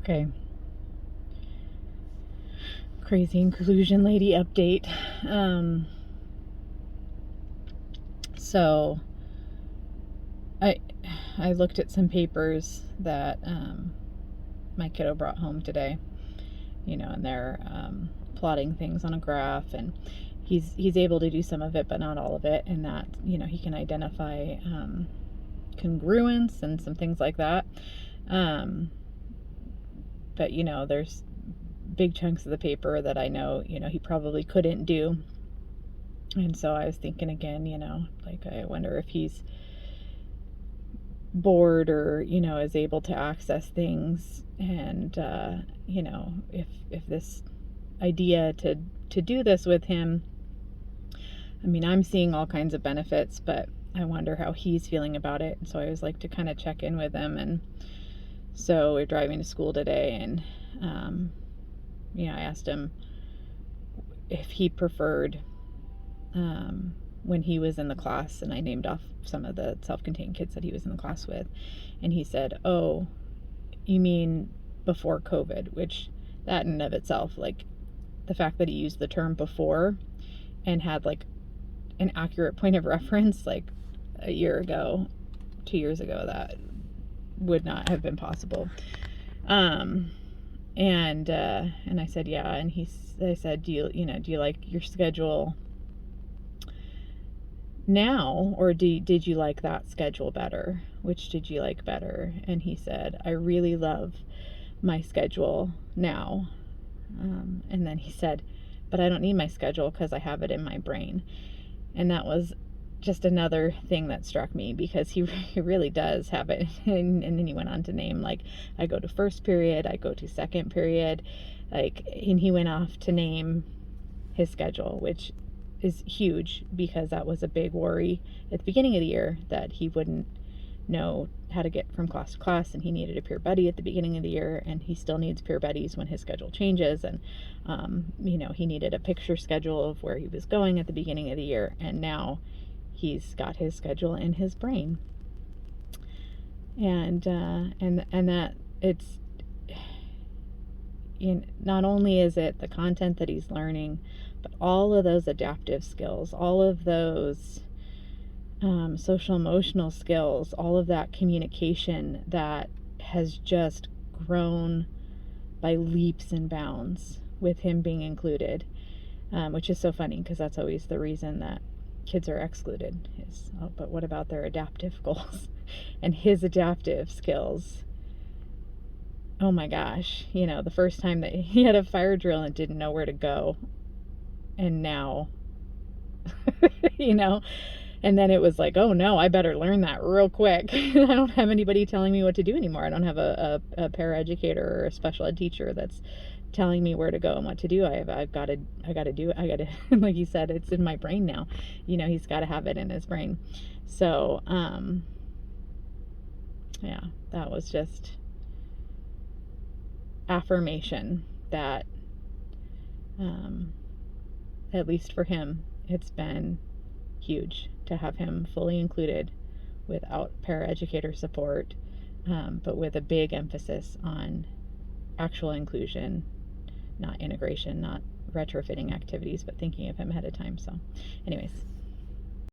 Okay. Crazy inclusion lady update. So I I looked at some papers that my kiddo brought home today, and they're plotting things on a graph, and he's able to do some of it, but not all of it, and that he can identify congruence and some things like that. But there's big chunks of the paper that I know he probably couldn't do. And so I was thinking again, like I wonder if he's bored or is able to access things, and if this idea to do this with him, I mean, I'm seeing all kinds of benefits, but I wonder how he's feeling about it. So I always like to kind of check in with him. And so we're driving to school today, and I asked him if he preferred when he was in the class, and I named off some of the self-contained kids that he was in the class with, and he said, "Oh, you mean before COVID?" Which, that in and of itself, like the fact that he used the term before and had like an accurate point of reference, like a year ago, 2 years ago, that would not have been possible. And I said, yeah. And I said, do you like your schedule now, or did you like that schedule better? Which did you like better? And he said, I really love my schedule now. And then he said, but I don't need my schedule because I have it in my brain. And that was just another thing that struck me, because he really does have it. And then he went on to name, like, I go to first period, I go to second period, like, and he went off to name his schedule, which is huge, because that was a big worry at the beginning of the year, that he wouldn't know how to get from class to class, and he needed a peer buddy at the beginning of the year, and he still needs peer buddies when his schedule changes. And he needed a picture schedule of where he was going at the beginning of the year, and now he's got his schedule in his brain. And that it's, not only is it the content that he's learning, but all of those adaptive skills, all of those social emotional skills, all of that communication that has just grown by leaps and bounds with him being included, which is so funny, because that's always the reason that kids are excluded, is, oh, but what about their adaptive goals? And his adaptive skills, oh my gosh, the first time that he had a fire drill and didn't know where to go, and now and then it was like, oh no, I better learn that real quick. I don't have anybody telling me what to do anymore. I don't have a paraeducator or a special ed teacher that's telling me where to go and what to do. I've got to do it. I got to, like you said, it's in my brain now. He's got to have it in his brain. So, yeah, that was just affirmation that, at least for him, it's been huge to have him fully included without paraeducator support, but with a big emphasis on actual inclusion, not integration, not retrofitting activities, but thinking of him ahead of time. So anyways,